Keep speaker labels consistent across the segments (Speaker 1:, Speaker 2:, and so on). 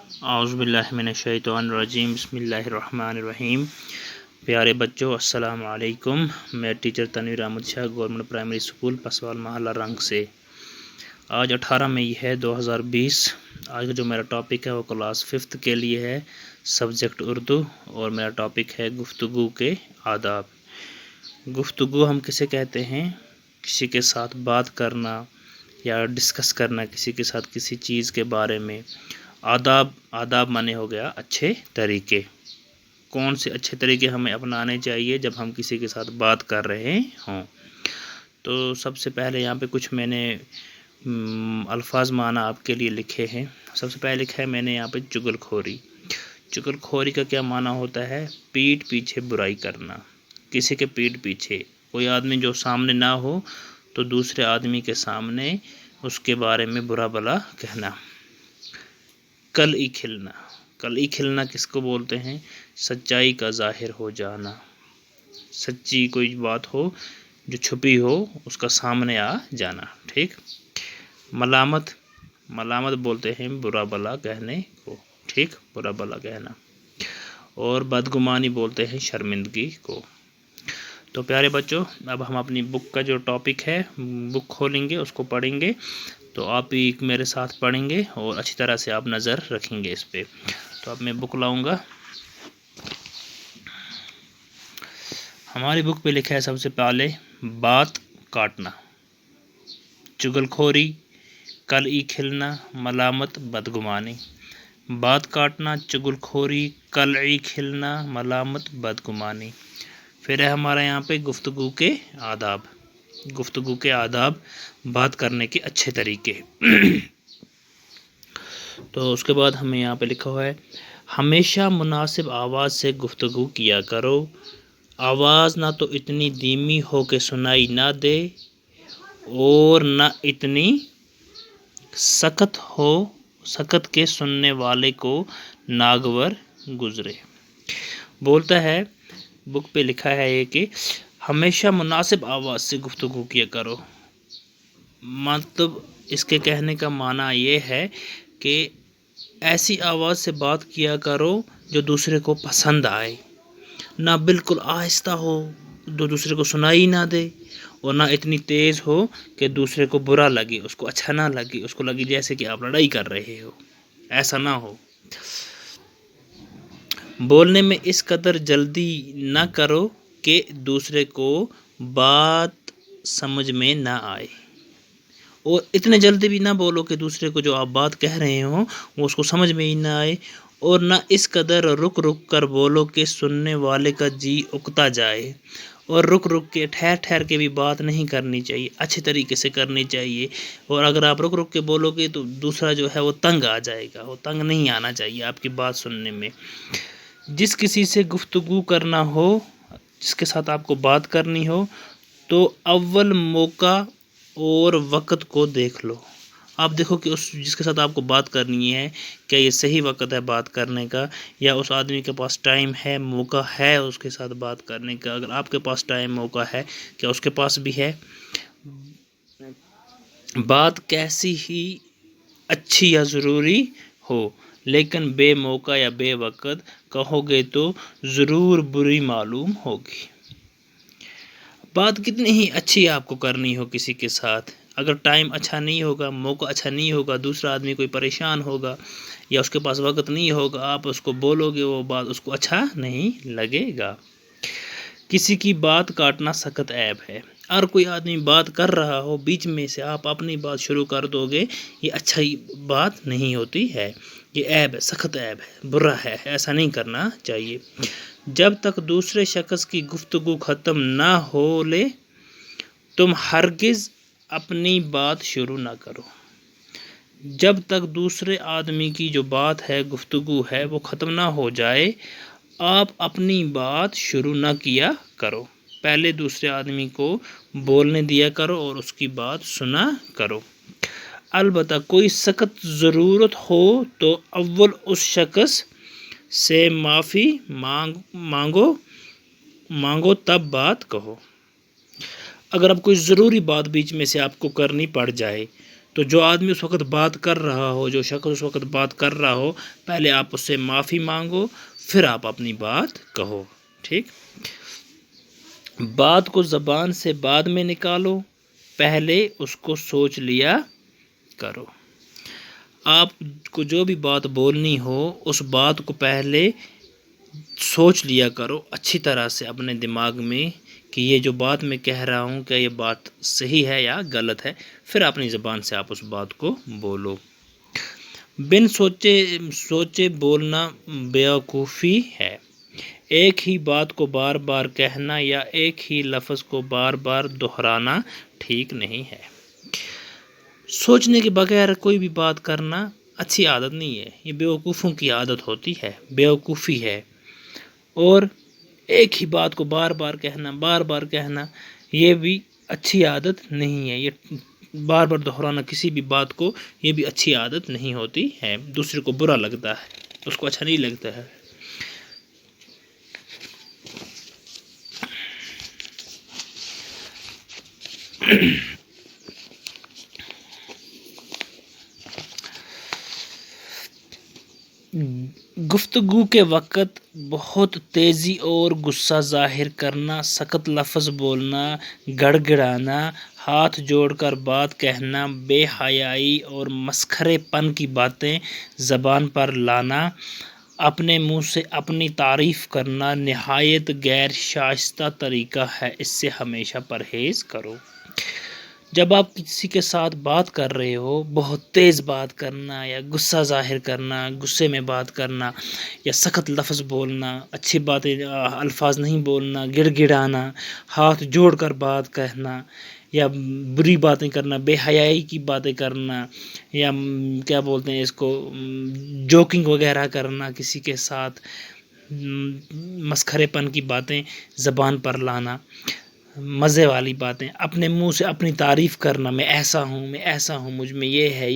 Speaker 1: اعوذ باللہ من الشیطان الرجیم بسم اللہ الرحمن الرحیم۔ پیارے بچوں السلام علیکم۔ میں teacher Tanveer Ahmad Shah government primary school پسوال محلہ رنگ سے۔ آج 18 مئی ہے 2020۔ آج کا جو میرا ٹاپک ہے وہ کلاس 5 کے لیے ہے، سبجیکٹ اردو، اور میرا ٹاپک ہے گفتگو کے آداب۔ گفتگو ہم کسے کہتے ہیں؟ کسی کے ساتھ بات کرنا یا ڈسکس کرنا کسی کے ساتھ کسی چیز کے بارے میں۔ آداب مانے ہو گیا اچھے طریقے۔ کون سے اچھے طریقے ہمیں اپنانے چاہیے جب ہم کسی کے ساتھ بات کر رہے ہوں؟ تو سب سے پہلے یہاں پہ کچھ میں نے الفاظ معنی آپ کے لیے لکھے ہیں۔ سب سے پہلے لکھا ہے میں نے یہاں پہ چغل خوری۔ چغل خوری کا کیا معنی ہوتا ہے؟ پیٹھ پیچھے برائی کرنا، کسی کے پیٹھ پیچھے۔ کوئی آدمی جو سامنے نہ ہو تو دوسرے آدمی کے سامنے اس کے بارے میں برا بھلا کہنا۔ کلئی کھلنا۔ کلئی کھلنا کس کو بولتے ہیں؟ سچائی کا ظاہر ہو جانا۔ سچی کوئی بات ہو جو چھپی ہو اس کا سامنے آ جانا، ٹھیک۔ ملامت۔ ملامت بولتے ہیں برا بھلا کہنے کو، ٹھیک، برا بھلا کہنا۔ اور بدگمانی بولتے ہیں شرمندگی کو۔ تو پیارے بچوں، اب ہم اپنی بک کا جو ٹاپک ہے بک کھولیں گے، اس کو پڑھیں گے۔ تو آپ بھی میرے ساتھ پڑھیں گے اور اچھی طرح سے آپ نظر رکھیں گے اس پہ۔ تو اب میں بک لاؤں گا۔ ہماری بک پہ لکھا ہے سب سے پہلے بات کاٹنا، چغل خوری، کلئی کھلنا، ملامت، بدگمانی۔ بات کاٹنا، چغل خوری، کلئی کھلنا، ملامت، بدگمانی۔ پھر ہے ہمارا یہاں پہ گفتگو کے آداب۔ گفتگو کے آداب، بات کرنے کے اچھے طریقے۔ تو اس کے بعد ہمیں یہاں پہ لکھا ہوا ہے ہمیشہ مناسب آواز سے گفتگو کیا کرو۔ آواز نہ تو اتنی دھیمی ہو کہ سنائی نہ دے اور نہ اتنی سخت کہ سننے والے کو ناگور گزرے۔ بولتا ہے بک پہ لکھا ہے یہ کہ ہمیشہ مناسب آواز سے گفتگو کیا کرو۔ مطلب اس کے کہنے کا معنی یہ ہے کہ ایسی آواز سے بات کیا کرو جو دوسرے کو پسند آئے، نہ بالکل آہستہ ہو جو دوسرے کو سنائی نہ دے، اور نہ اتنی تیز ہو کہ دوسرے کو برا لگے، اس کو اچھا نہ لگے، اس کو لگے جیسے کہ آپ لڑائی کر رہے ہو۔ ایسا نہ ہو۔ بولنے میں اس قدر جلدی نہ کرو کہ دوسرے کو بات سمجھ میں نہ آئے، اور اتنے جلدی بھی نہ بولو کہ دوسرے کو جو آپ بات کہہ رہے ہوں وہ اس کو سمجھ میں ہی نہ آئے، اور نہ اس قدر رک رک کر بولو کہ سننے والے کا جی اکتا جائے۔ اور رک رک کے ٹھہر کے بھی بات نہیں کرنی چاہیے، اچھے طریقے سے کرنی چاہیے۔ اور اگر آپ رک رک کے بولو گے تو دوسرا جو ہے وہ تنگ آ جائے گا، وہ تنگ نہیں آنا چاہیے آپ کی بات سننے میں۔ جس کسی سے گفتگو کرنا ہو، جس کے ساتھ آپ کو بات کرنی ہو، تو اول موقع اور وقت کو دیکھ لو۔ آپ دیکھو کہ جس کے ساتھ آپ کو بات کرنی ہے کیا یہ صحیح وقت ہے بات کرنے کا، یا اس آدمی کے پاس ٹائم ہے، موقع ہے اس کے ساتھ بات کرنے کا۔ اگر آپ کے پاس ٹائم موقع ہے، کیا اس کے پاس بھی ہے؟ بات کیسی ہی اچھی یا ضروری ہو لیکن بے موقع یا بے وقت کہو گے تو ضرور بری معلوم ہوگی۔ بات کتنی ہی اچھی آپ کو کرنی ہو کسی کے ساتھ، اگر ٹائم اچھا نہیں ہوگا، موقع اچھا نہیں ہوگا، دوسرا آدمی کوئی پریشان ہوگا یا اس کے پاس وقت نہیں ہوگا، آپ اس کو بولو گے وہ بات اس کو اچھا نہیں لگے گا۔ کسی کی بات کاٹنا سخت عیب ہے۔ اگر کوئی آدمی بات کر رہا ہو، بیچ میں سے آپ اپنی بات شروع کر دو گے، یہ اچھا بات نہیں ہوتی ہے، یہ عیب ہے، سخت عیب ہے، برا ہے، ایسا نہیں کرنا چاہیے۔ جب تک دوسرے شخص کی گفتگو ختم نہ ہو لے تم ہرگز اپنی بات شروع نہ کرو۔ جب تک دوسرے آدمی کی جو بات ہے، گفتگو ہے، وہ ختم نہ ہو جائے آپ اپنی بات شروع نہ کیا کرو۔ پہلے دوسرے آدمی کو بولنے دیا کرو اور اس کی بات سنا کرو۔ البتہ کوئی سخت ضرورت ہو تو اول اس شخص سے معافی مانگو تب بات کہو۔ اگر اب کوئی ضروری بات بیچ میں سے آپ کو کرنی پڑ جائے تو جو آدمی اس وقت بات کر رہا ہو، جو شخص اس وقت بات کر رہا ہو، پہلے آپ اس سے معافی مانگو، پھر آپ اپنی بات کہو، ٹھیک۔ بات کو زبان سے بعد میں نکالو، پہلے اس کو سوچ لیا کرو۔ آپ کو جو بھی بات بولنی ہو اس بات کو پہلے سوچ لیا کرو اچھی طرح سے اپنے دماغ میں کہ یہ جو بات میں کہہ رہا ہوں کیا یہ بات صحیح ہے یا غلط ہے، پھر اپنی زبان سے آپ اس بات کو بولو۔ بن سوچے بولنا بیوقوفی ہے۔ ایک ہی بات کو بار بار کہنا یا ایک ہی لفظ کو بار بار دہرانا ٹھیک نہیں ہے۔ سوچنے کے بغیر کوئی بھی بات کرنا اچھی عادت نہیں ہے، یہ بیوقوفوں کی عادت ہوتی ہے، بیوقوفی ہے۔ اور ایک ہی بات کو بار بار کہنا یہ بھی اچھی عادت نہیں ہے، یہ بار بار دہرانا کسی بھی بات کو یہ بھی اچھی عادت نہیں ہوتی ہے، دوسرے کو برا لگتا ہے، اس کو اچھا نہیں لگتا ہے۔ گفتگو کے وقت بہت تیزی اور غصہ ظاہر کرنا، سخت لفظ بولنا، گڑ گڑانا، ہاتھ جوڑ کر بات کہنا، بے حیائی اور مسخرے پن کی باتیں زبان پر لانا، اپنے منہ سے اپنی تعریف کرنا نہایت غیر شائستہ طریقہ ہے، اس سے ہمیشہ پرہیز کرو۔ جب آپ کسی کے ساتھ بات کر رہے ہو، بہت تیز بات کرنا یا غصہ ظاہر کرنا، غصے میں بات کرنا یا سخت لفظ بولنا، اچھی باتیں الفاظ نہیں بولنا، گڑ گڑانا، ہاتھ جوڑ کر بات کہنا یا بری باتیں کرنا، بے حیائی کی باتیں کرنا یا کیا بولتے ہیں اس کو جوکنگ وغیرہ کرنا، کسی کے ساتھ مسخرے پن کی باتیں زبان پر لانا، مزے والی باتیں، اپنے منہ سے اپنی تعریف کرنا، میں ایسا ہوں، مجھ میں یہ ہے،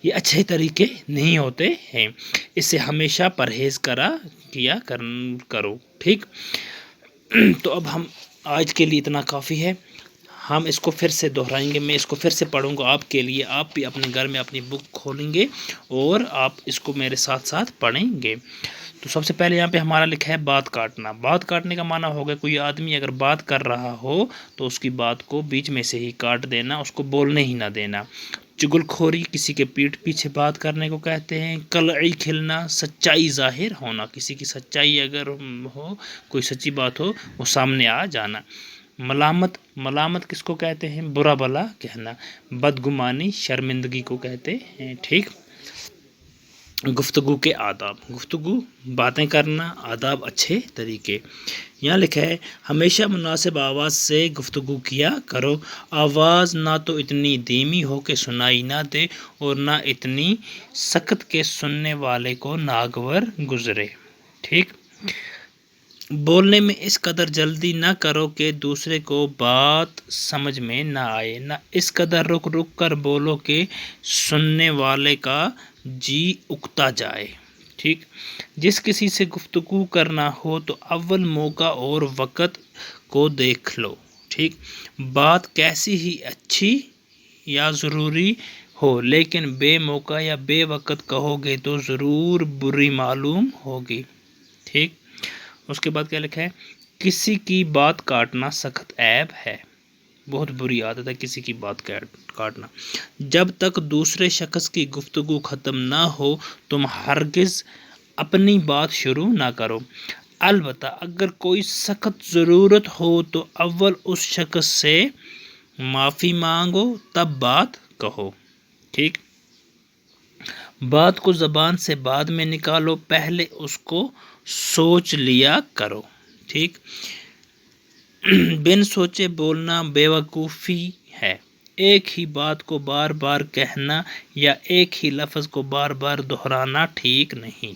Speaker 1: یہ اچھے طریقے نہیں ہوتے ہیں، اس سے ہمیشہ پرہیز کیا کرو، ٹھیک۔ تو اب ہم آج کے لیے اتنا کافی ہے، ہم اس کو پھر سے دہرائیں گے، میں اس کو پھر سے پڑھوں گا آپ کے لیے، آپ بھی اپنے گھر میں اپنی بک کھولیں گے اور آپ اس کو میرے ساتھ ساتھ پڑھیں گے۔ تو سب سے پہلے یہاں پہ ہمارا لکھا ہے بات کاٹنا۔ بات کاٹنے کا معنی ہوگا کوئی آدمی اگر بات کر رہا ہو تو اس کی بات کو بیچ میں سے ہی کاٹ دینا، اس کو بولنے ہی نہ دینا۔ چگل خوری کسی کے پیٹھ پیچھے بات کرنے کو کہتے ہیں۔ قلعی کھلنا سچائی ظاہر ہونا، کسی کی سچائی اگر ہو، کوئی سچی بات ہو وہ سامنے آ جانا۔ ملامت کس کو کہتے ہیں؟ برا بھلا کہنا۔ بدگمانی شرمندگی کو کہتے ہیں، ٹھیک۔ گفتگو کے آداب، گفتگو باتیں کرنا، آداب اچھے طریقے۔ یہاں لکھا ہے ہمیشہ مناسب آواز سے گفتگو کیا کرو، آواز نہ تو اتنی دھیمی ہو کہ سنائی نہ دے اور نہ اتنی سخت کہ سننے والے کو ناگوار گزرے، ٹھیک۔ بولنے میں اس قدر جلدی نہ کرو کہ دوسرے کو بات سمجھ میں نہ آئے، نہ اس قدر رک کر بولو کہ سننے والے کا جی اکتا جائے، ٹھیک۔ جس کسی سے گفتگو کرنا ہو تو اول موقع اور وقت کو دیکھ لو، ٹھیک۔ بات کیسی ہی اچھی یا ضروری ہو لیکن بے موقع یا بے وقت کہو گے تو ضرور بری معلوم ہوگی، ٹھیک۔ اس کے بعد کیا لکھا ہے؟ کسی کی بات کاٹنا سخت عیب ہے، بہت بری عادت ہے کسی کی بات کاٹنا۔ جب تک دوسرے شخص کی گفتگو ختم نہ ہو تم ہرگز اپنی بات شروع نہ کرو، البتہ اگر کوئی سخت ضرورت ہو تو اول اس شخص سے معافی مانگو تب بات کہو، ٹھیک۔ بات کو زبان سے بعد میں نکالو، پہلے اس کو سوچ لیا کرو، ٹھیک۔ بن سوچے بولنا بیوقوفی ہے۔ ایک ہی بات کو بار بار کہنا یا ایک ہی لفظ کو بار بار دہرانا ٹھیک نہیں۔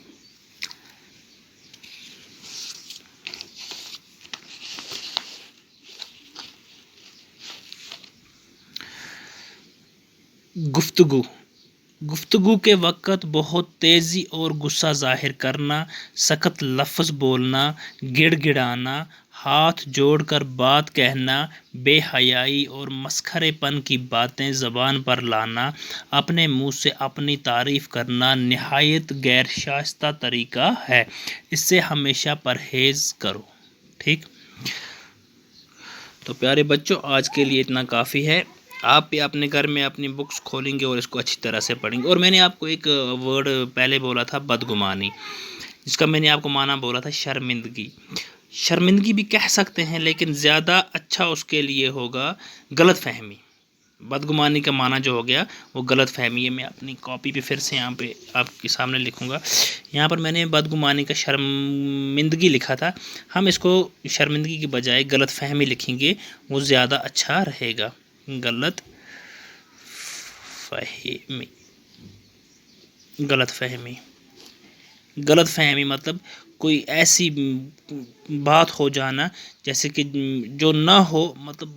Speaker 1: گفتگو کے وقت بہت تیزی اور غصہ ظاہر کرنا، سخت لفظ بولنا، گڑ گڑانا، ہاتھ جوڑ کر بات کہنا، بے حیائی اور مسخرے پن کی باتیں زبان پر لانا، اپنے منہ سے اپنی تعریف کرنا نہایت غیر شائستہ طریقہ ہے، اس سے ہمیشہ پرہیز کرو۔ ٹھیک، تو پیارے بچوں آج کے لیے اتنا کافی ہے۔ آپ بھی اپنے گھر میں اپنی بکس کھولیں گے اور اس کو اچھی طرح سے پڑھیں گے۔ اور میں نے آپ کو ایک ورڈ پہلے بولا تھا بدگمانی، جس کا میں نے آپ کو معنی بولا تھا شرمندگی۔ شرمندگی بھی کہہ سکتے ہیں لیکن زیادہ اچھا اس کے لیے ہوگا غلط فہمی۔ بدگمانی کا معنی جو ہو گیا وہ غلط فہمی ہے۔ میں اپنی کاپی پہ پھر سے یہاں پہ آپ کے سامنے لکھوں گا۔ یہاں پر میں نے بدگمانی کا شرمندگی لکھا تھا، ہم اس کو شرمندگی کے بجائے غلط فہمی لکھیں گے، وہ زیادہ اچھا رہے گا۔ غلط فہمی، غلط فہمی، غلط فہمی مطلب کوئی ایسی بات ہو جانا جیسے کہ جو نہ ہو، مطلب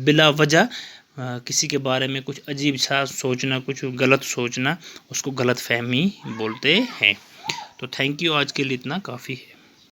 Speaker 1: بلا وجہ کسی کے بارے میں کچھ عجیب سا سوچنا، کچھ غلط سوچنا، اس کو غلط فہمی بولتے ہیں۔ تو تھینک یو، آج کے لیے اتنا کافی ہے۔